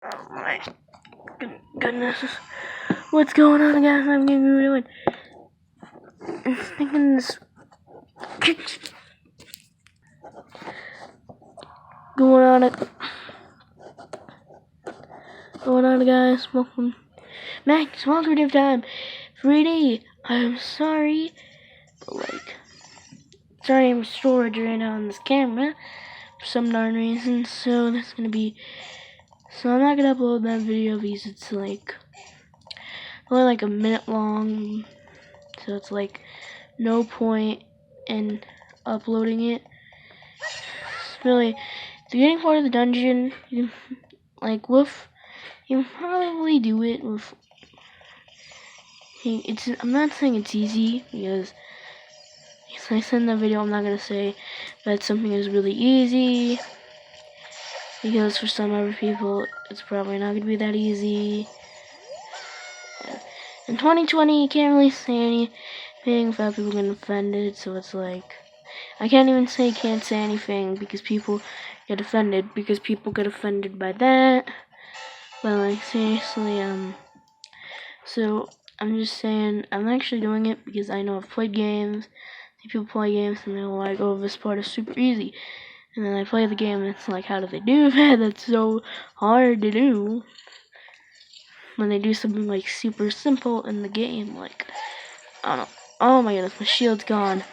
Oh my goodness. What's going on, guys? I'm gonna be doing. I'm thinking this. Going on, guys. Welcome back to Ocarina time. 3D. I'm sorry, but sorry, I'm storage right now on this camera for some darn reason. So that's gonna be. So I'm not gonna upload that video because it's only a minute long. So it's no point in uploading it. It's really the beginning part of the dungeon. You can probably do it with. I'm not saying it's easy because I said in the video I'm not gonna say that something is really easy because for some other people it's probably not gonna be that easy. In 2020 you can't really say anything without people getting offended, so it's I can't even say can't say anything because people get offended by that. But seriously, so I'm just saying I'm actually doing it because I know I've played games. People play games and they're like, oh, this part is super easy. And then I play the game and it's like, how do they do that? That's so hard to do. When they do something super simple in the game, I don't know. Oh my goodness, my shield's gone.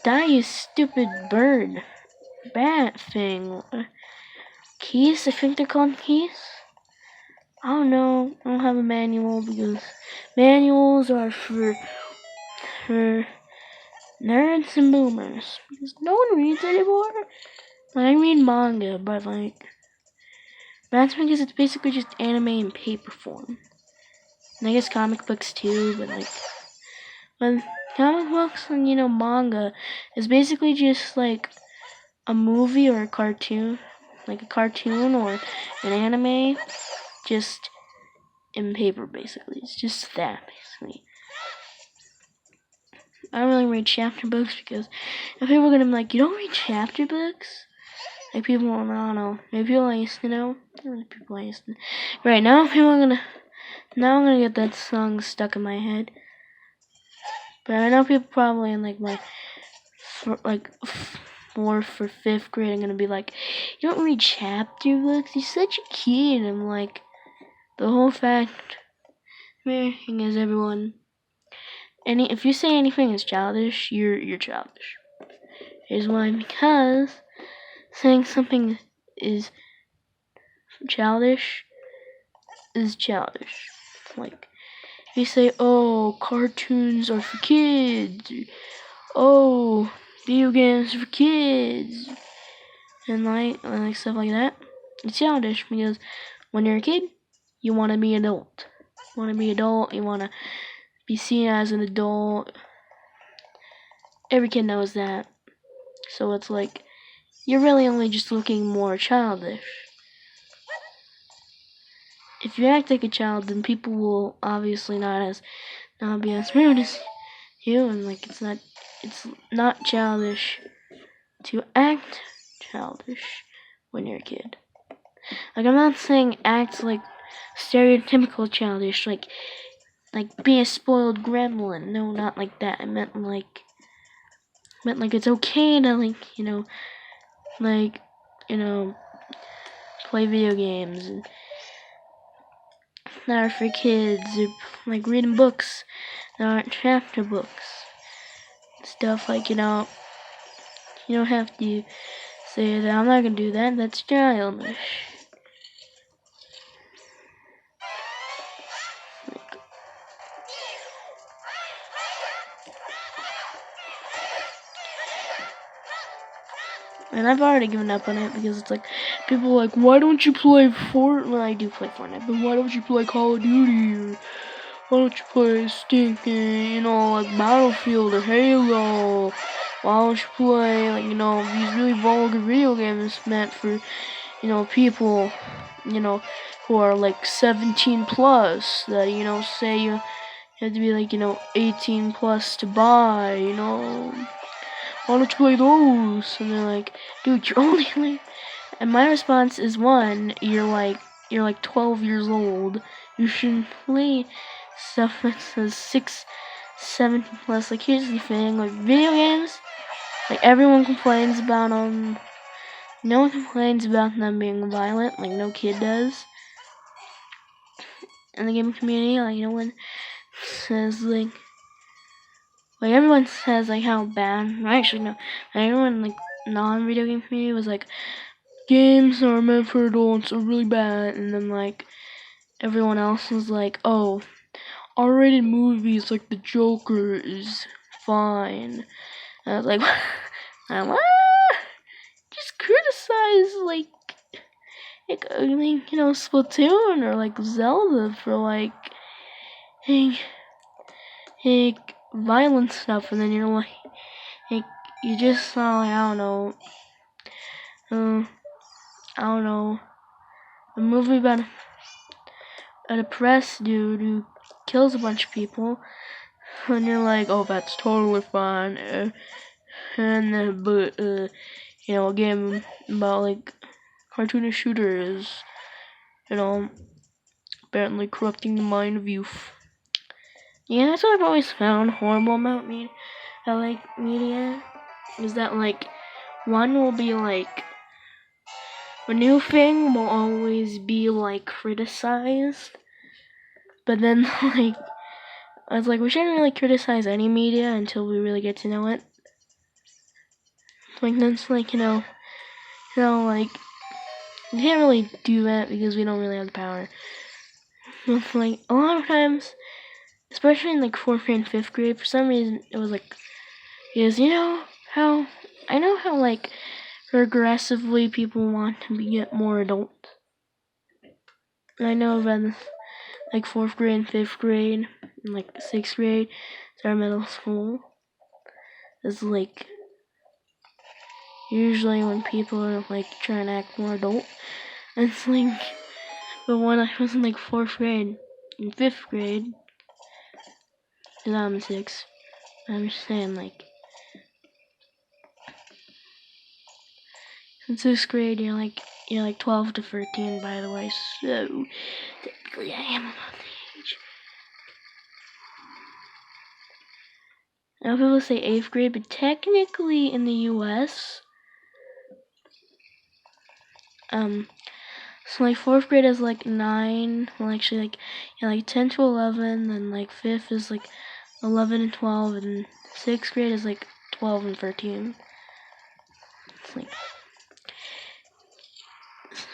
Die, you stupid bird. Bat thing. Keys? I think they're called keys? I don't know. I don't have a manual because manuals are for nerds and boomers. Because no one reads anymore. I read manga, but that's because it's basically just anime in paper form. And I guess comic books too, but comic books and manga is basically just a movie or a cartoon, like a cartoon or an anime, just in paper basically. It's just that basically. I don't really read chapter books because if people are gonna be like, you don't read chapter books? People, I don't know. Maybe people used to know. People I used to. Right now, Now I'm gonna get that song stuck in my head. But I know people probably in fourth or fifth grade are gonna be like, you don't read chapter books? You're such a kid. I'm like, the whole fact is everyone. If you say anything is childish, you're childish. Here's why: because saying something is childish is childish. If you say, oh, cartoons are for kids, oh, video games are for kids, and stuff like that, it's childish because when you're a kid, you want to be adult. You want to be seen as an adult. Every kid knows that. So it's you're really only just looking more childish. If you act like a child, then people will obviously not be as rude as you, and it's not childish to act childish when you're a kid. I'm not saying act stereotypical childish, like be a spoiled gremlin. No, not like that. I meant it's okay to play video games and that are for kids, or reading books that aren't chapter books. Stuff you don't have to say that I'm not gonna do that. That's childish. And I've already given up on it because it's people are why don't you play Fortnite? Well, I do play Fortnite, but why don't you play Call of Duty? Or why don't you play stinking, Battlefield or Halo? Why don't you play, these really vulgar video games meant for, people, who are 17 plus that, say you have to be 18 plus to buy, why don't you play those? And they're dude, you're only and my response is one, you're you're like 12 years old, you shouldn't play stuff that says 6, 7 plus. Like, here's the thing, like, video games, like, everyone complains about them. No one complains about them being violent, like, no kid does. In the gaming community, like, no one says, like, everyone says, like, how bad. Actually, no. Everyone, like, non-video game community was like, games are meant for adults are really bad. And then, like, everyone else was like, oh, R-rated movies like The Joker is fine. And I was like, what? Just criticize, like, Splatoon or, like, Zelda for, like, violent stuff. And then you're like, you just saw, I don't know, a movie about a depressed dude who kills a bunch of people, and you're like, oh, that's totally fine. And then, but a game about like cartoonish shooters, apparently corrupting the mind of youth. Yeah, that's what I've always found horrible about media, is that like one will be like a new thing will always be like criticized, but then like I was like, we shouldn't really criticize any media until we really get to know it. Like, that's like, like, you can't really do that because we don't really have the power. But, like, a lot of times, especially in, like, 4th grade and 5th grade, for some reason, it was, like, because, I know how, like, regressively people want to get more adult. And I know that, like, 4th grade and 5th grade, and, like, 6th grade, start middle school, is, like, usually when people are, like, trying to act more adult. It's, like, but when I was in, like, 4th grade and 5th grade, because I'm 6, I'm just saying, like, in 6th grade, you're like 12 to 13, by the way, so technically I am above the age. Now people say 8th grade, but technically in the US, so like 4th grade is like 9, well actually like 10 to 11, then like 5th is like 11 and 12, and 6th grade is like 12 and 13. It's like,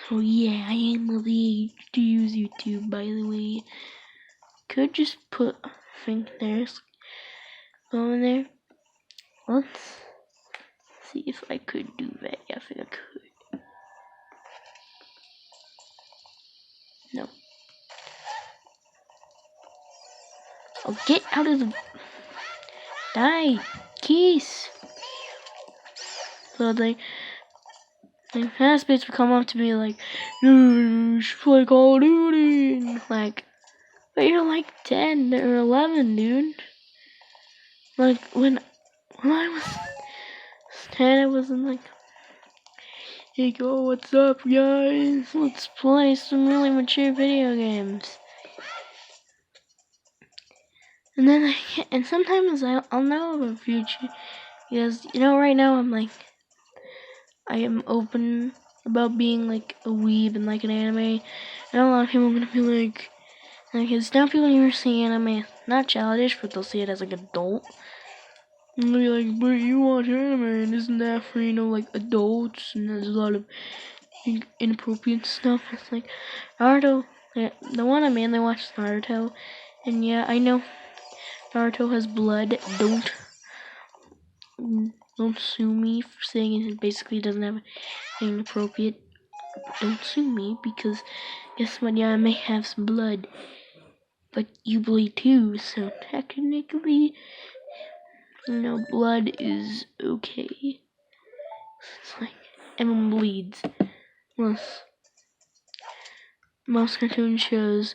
so yeah, I am of age to use YouTube, by the way. Could just put a thing there, go in there. Let's see if I could do that. Yeah, I think I could. No. Oh, get out of the... Die! Keys! So the classmates would come up to me like, dude, you should play Call of Duty. And like, but you're like 10 or 11, dude. Like, when I was 10, I wasn't like, hey, go, what's up, guys? Let's play some really mature video games. And then and sometimes I'll know of a future, because, right now I'm like, I am open about being like a weeb and like an anime, and a lot of people are gonna be like, because now people even see anime, not childish, but they'll see it as like adult. And they'll be like, but you watch anime, and isn't that for, like adults, and there's a lot of inappropriate stuff. It's like, Naruto, the one I mainly watch is Naruto, and yeah, I know Naruto has blood, don't sue me for saying it basically doesn't have anything inappropriate. Don't sue me, because guess what, yeah, I may have some blood, but you bleed too, so technically, blood is okay. It's like, everyone bleeds. Most cartoon shows,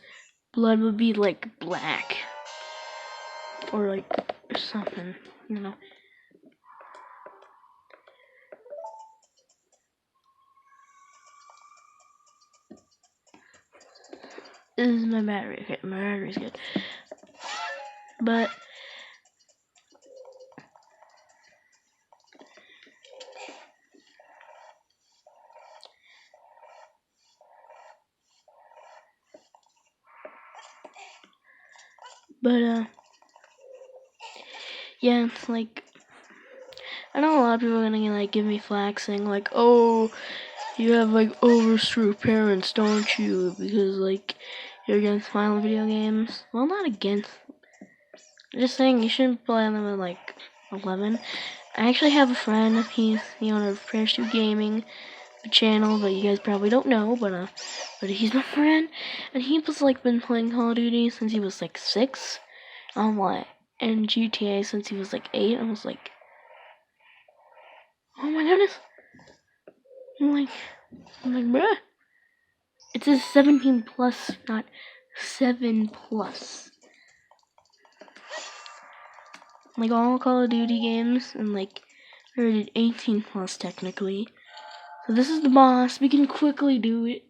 blood would be like black. Or like, or something, is my battery. Okay, my battery's good. But yeah, it's like, I know a lot of people are gonna like give me flack saying like, oh, you have like over strict parents, don't you? Because like you're against violent video games. Well, not against. I'm just saying you shouldn't play them at like 11. I actually have a friend. He's the owner of Parachute Gaming channel, but you guys probably don't know. But he's my friend, and he was like been playing Call of Duty since he was like 6. And GTA since he was like 8. I was like, oh my goodness. I'm like, bruh. It says 17 plus, not 7 plus. Like all Call of Duty games, and like rated 18 plus technically. So this is the boss. We can quickly do it.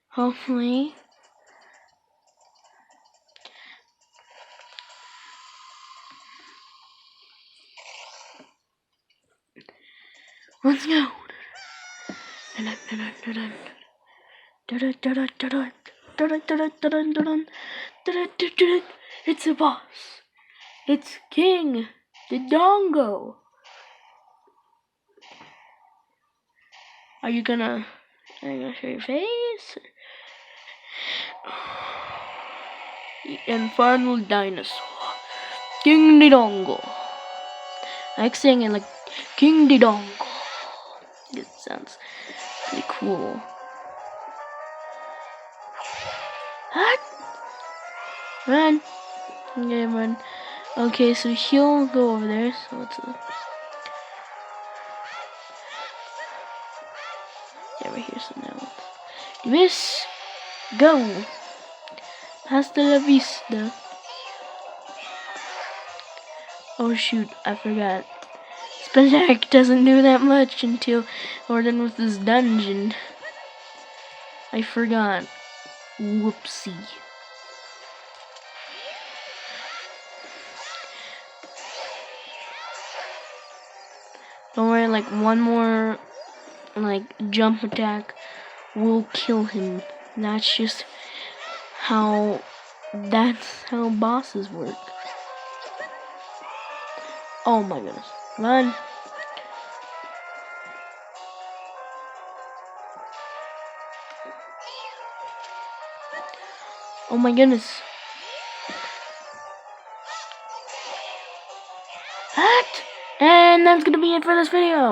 Hopefully. Let's go. It's a boss. It's King Dodongo. Are you gonna show your face? And final dinosaur, King Dodongo. I like saying it like King Dodongo. It sounds pretty cool. What? Run. Okay, run. Okay, so he'll go over there. So it's yeah, right here. So now, miss, go. Hasta la vista. Oh shoot, I forgot. Spadak doesn't do that much until we're done with this dungeon. I forgot. Whoopsie. Don't worry, like one more like jump attack will kill him. That's just that's how bosses work. Oh my goodness. Run. Oh my goodness. What? And that's gonna be it for this video.